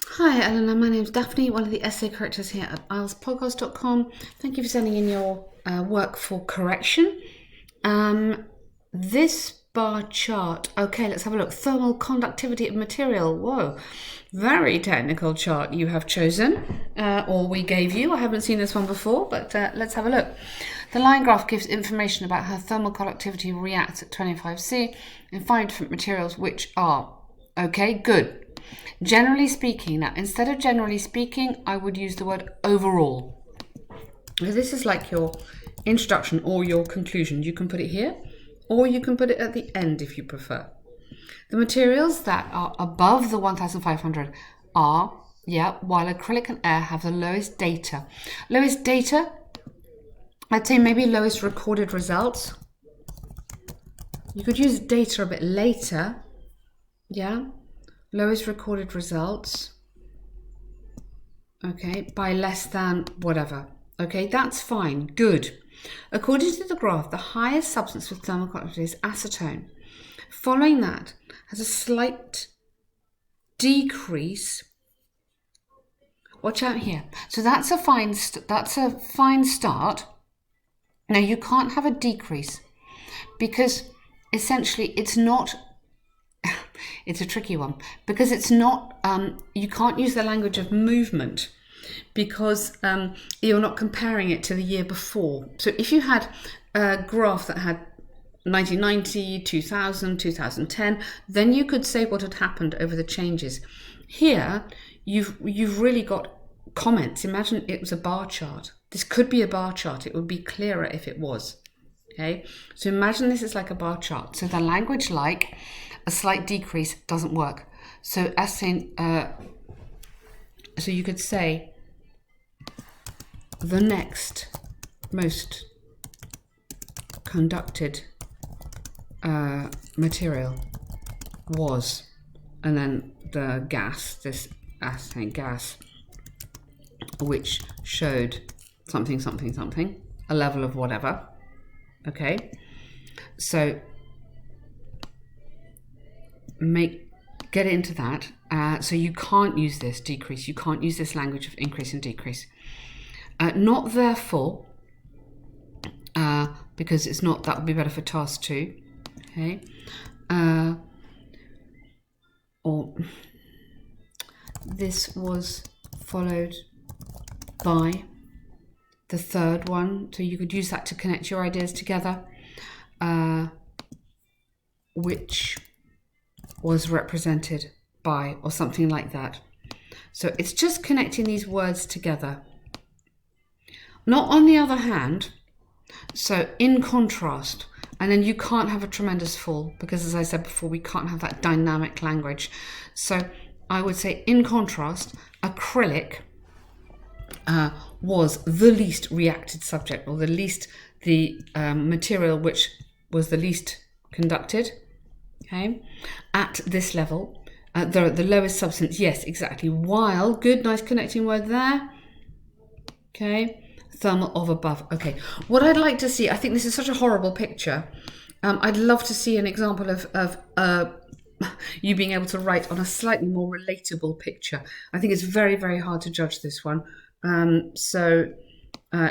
Hi Elina, my name's Daphne, one of the essay correctors here at IELTSpodcast.com. Thank you for sending in your work for correction. This bar chart, okay, let's have a look. Thermal conductivity of material, whoa, very technical chart you have chosen, or we gave you. I haven't seen this one before, but let's have a look. The line graph gives information about how thermal conductivity reacts at 25C in 5 different materials, which are, okay, good. Generally speaking, now instead of generally speaking, I would use the word overall. This is like your introduction or your conclusion. You can put it here, or you can put it at the end if you prefer. The materials that are above the 1500 are, while acrylic and air have the lowest data. Lowest data, I'd say maybe lowest recorded results. You could use data a bit later, lowest recorded results, okay, by less than whatever. Okay, that's fine, good. According to the graph, the highest substance with thermal conductivity is acetone. Following that has a slight decrease. Watch out here. So that's a fine start. Now you can't have a decrease because essentially it's not. It's a tricky one because it's not, you can't use the language of movement because you're not comparing it to the year before. So if you had a graph that had 1990, 2000, 2010, then you could say what had happened over the changes. Here, you've really got comments. Imagine it was a bar chart. This could be a bar chart. It would be clearer if it was. Okay, so imagine this is like a bar chart. So the language like a slight decrease doesn't work. So as saying, so you could say the next most conducted material was, and then the gas, this acetone gas, which showed something, something, something, a level of whatever. Okay, so get into that. So you can't use this decrease. You can't use this language of increase and decrease. Not therefore, because it's not. That would be better for task 2. Okay, or this was followed by the third one, so you could use that to connect your ideas together, which was represented by, or something like that. So it's just connecting these words together. Not on the other hand, so in contrast, and then you can't have a tremendous fall because, as I said before, we can't have that dynamic language. So I would say in contrast, acrylic was the least reacted subject, or the material which was the least conducted. Okay, at this level, the lowest substance, yes, exactly. While, good, nice connecting word there. Okay, thermal of above. Okay, what I'd like to see, I think this is such a horrible picture. I'd love to see an example of you being able to write on a slightly more relatable picture. I think it's very, very hard to judge this one. So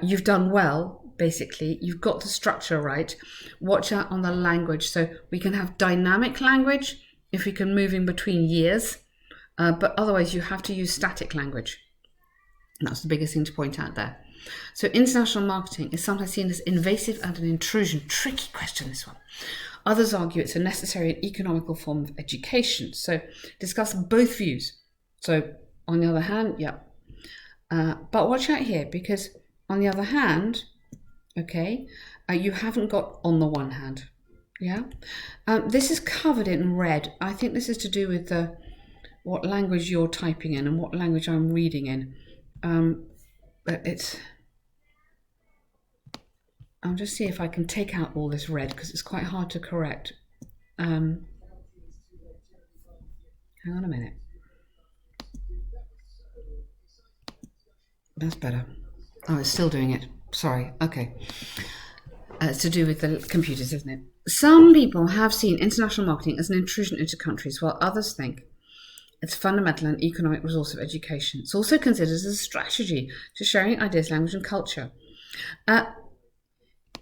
you've done well. Basically, you've got the structure right. Watch out on the language. So we can have dynamic language if we can move in between years, but otherwise you have to use static language. And that's the biggest thing to point out there. So international marketing is sometimes seen as invasive and an intrusion. Tricky question, this one. Others argue it's a necessary and economical form of education. So discuss both views. So on the other hand, but watch out here, because on the other hand, okay, you haven't got on the one hand. This is covered in red. I think this is to do with what language you're typing in and what language I'm reading in. But I'll just see if I can take out all this red because it's quite hard to correct. Hang on a minute. That's better. Oh, it's still doing it. Sorry. Okay. It's to do with the computers, isn't it? Some people have seen international marketing as an intrusion into countries, while others think It's a fundamental and economic resource of education. It's also considered as a strategy to sharing ideas, language, and culture.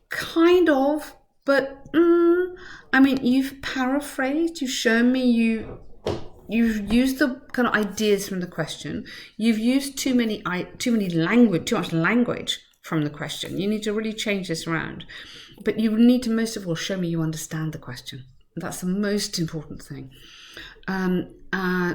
Kind of, but I mean, you've paraphrased. You've shown me you've used the kind of ideas from the question. You've used too much language from the question. You need to really change this around. But you need to most of all show me you understand the question. That's the most important thing.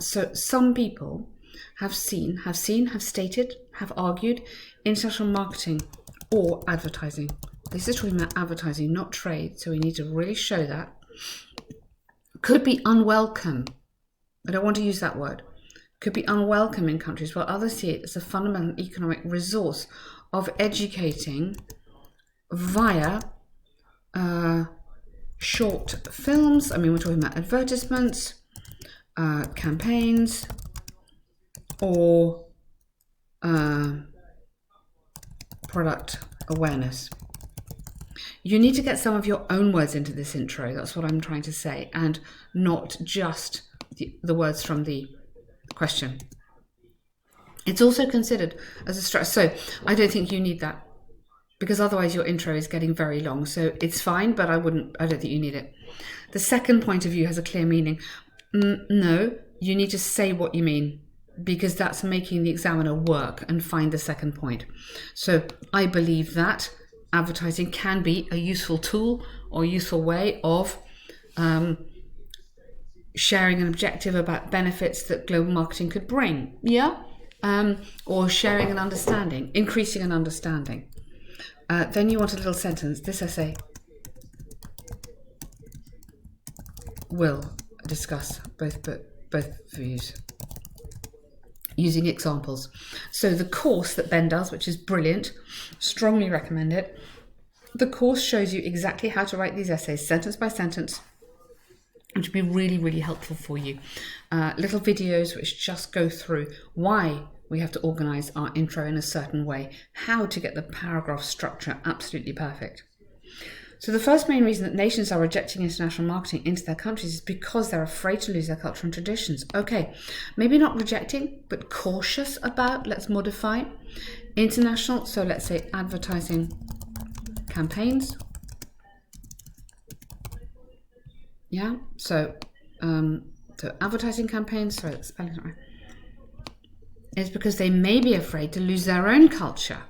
So some people have stated, have argued international marketing or advertising. This is talking about advertising, not trade. So we need to really show that. Could be unwelcome. I don't want to use that word. Could be unwelcome in countries while others see it as a fundamental economic resource of educating via short films. I mean, we're talking about advertisements, campaigns, or product awareness. You need to get some of your own words into this intro. That's what I'm trying to say, and not just the words from the question. It's also considered as a strategy. So I don't think you need that, because otherwise your intro is getting very long. So it's fine, but I don't think you need it. The second point of view has a clear meaning. No, you need to say what you mean, because that's making the examiner work and find the second point. So I believe that advertising can be a useful tool or useful way of sharing an objective about benefits that global marketing could bring. Yeah? Or sharing an understanding, increasing an understanding. Then you want a little sentence. This essay will discuss both views using examples. So the course that Ben does, which is brilliant, strongly recommend it. The course shows you exactly how to write these essays, sentence by sentence, which would be really, really helpful for you. Little videos which just go through why we have to organise our intro in a certain way, how to get the paragraph structure absolutely perfect. So the first main reason that nations are rejecting international marketing into their countries is because they're afraid to lose their culture and traditions. Okay, maybe not rejecting, but cautious about, let's modify, international, so let's say advertising campaigns. Yeah, so advertising campaigns, sorry, that's spelling it right, is because they may be afraid to lose their own culture.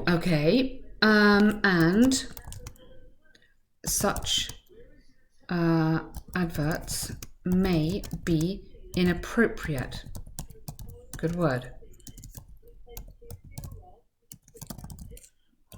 Okay, and such adverts may be inappropriate. Good word.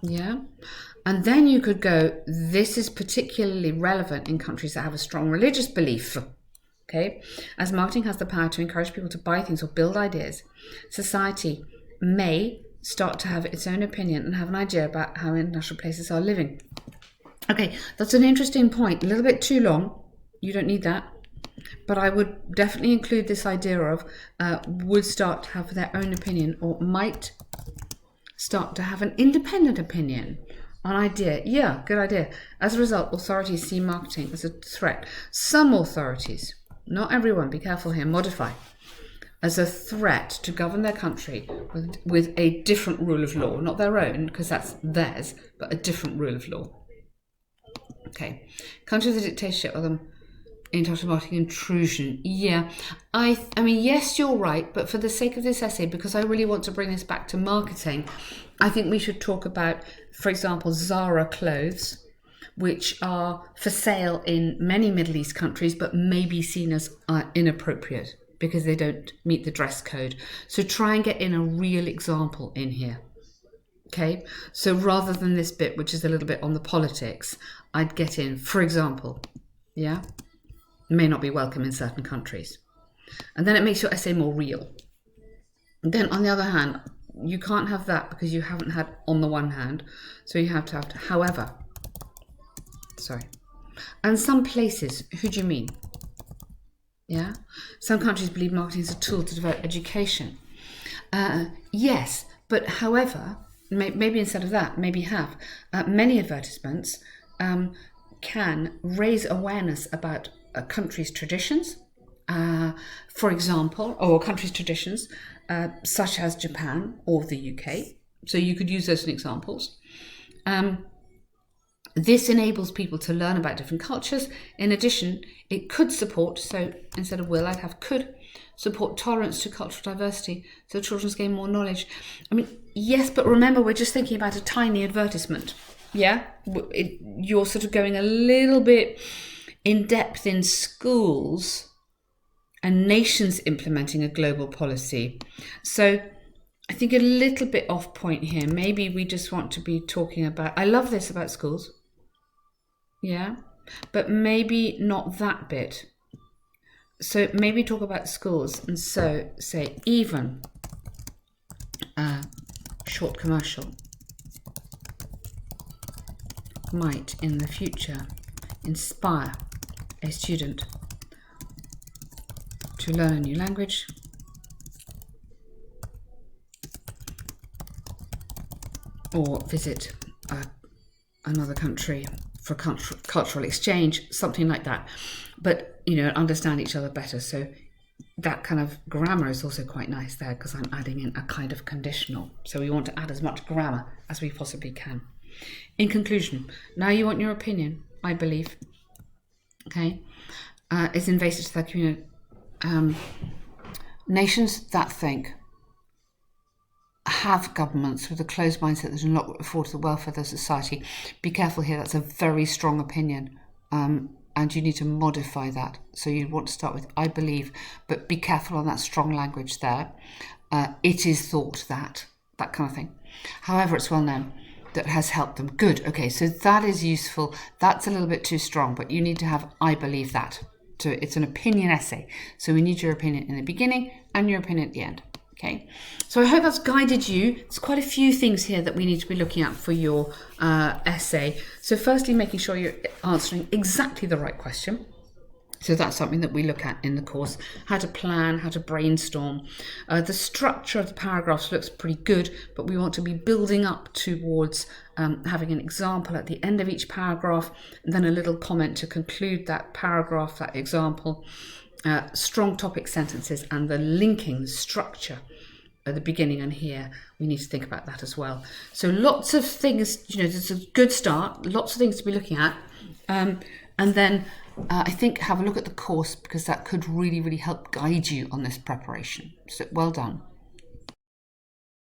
Yeah. And then you could go, this is particularly relevant in countries that have a strong religious belief. Okay. As marketing has the power to encourage people to buy things or build ideas, society may start to have its own opinion and have an idea about how international places are living. Okay, that's an interesting point. A little bit too long. You don't need that. But I would definitely include this idea of would start to have their own opinion, or might start to have an independent opinion on idea. Yeah, good idea. As a result, authorities see marketing as a threat. Some authorities, not everyone, be careful here, modify, as a threat to govern their country with a different rule of law, not their own, because that's theirs, but a different rule of law. Okay, countries of dictatorship are the international marketing intrusion. Yeah, I mean, yes, you're right, but for the sake of this essay, because I really want to bring this back to marketing, I think we should talk about, for example, Zara clothes, which are for sale in many Middle East countries, but may be seen as inappropriate because they don't meet the dress code. So try and get in a real example in here. Okay, so rather than this bit, which is a little bit on the politics, I'd get in, for example, yeah, may not be welcome in certain countries. And then it makes your essay more real. And then on the other hand, you can't have that because you haven't had on the one hand. So you have to however. Sorry. And some places, who do you mean? Yeah. Some countries believe marketing is a tool to develop education. Yes, but however, maybe instead of that, maybe have many advertisements can raise awareness about a country's traditions for example, or countries' traditions, such as Japan or the UK. So you could use those as examples. This enables people to learn about different cultures. In addition, it could support, so instead of will, I'd have could, support tolerance to cultural diversity, so children gain more knowledge. I mean, yes, but remember, we're just thinking about a tiny advertisement. Yeah? You're sort of going a little bit in depth in schools and nations implementing a global policy. So I think a little bit off point here. Maybe we just want to be talking about, I love this about schools. Yeah, but maybe not that bit. So maybe talk about schools, and so say even a short commercial might in the future inspire a student to learn a new language, or visit another country for cultural exchange, something like that. But, understand each other better. So that kind of grammar is also quite nice there, because I'm adding in a kind of conditional. So we want to add as much grammar as we possibly can. In conclusion, now you want your opinion, I believe. Okay, is invasive to their community. Nations that think have governments with a closed mindset that do not afford the welfare of their society. Be careful here, that's a very strong opinion, and you need to modify that. So you want to start with I believe, but be careful on that strong language there. It is thought that kind of thing. However, it's well known that has helped them. Good, okay, so that is useful. That's a little bit too strong, but you need to have I believe that. So it's an opinion essay. So we need your opinion in the beginning and your opinion at the end. Okay, so I hope that's guided you. There's quite a few things here that we need to be looking at for your essay. So firstly, making sure you're answering exactly the right question. So that's something that we look at in the course, how to plan, how to brainstorm. The structure of the paragraphs looks pretty good, but we want to be building up towards having an example at the end of each paragraph, and then a little comment to conclude that paragraph, that example. Strong topic sentences and the linking, the structure at the beginning and here, we need to think about that as well. So lots of things, it's a good start, lots of things to be looking at. And then I think have a look at the course, because that could really, really help guide you on this preparation. So well done.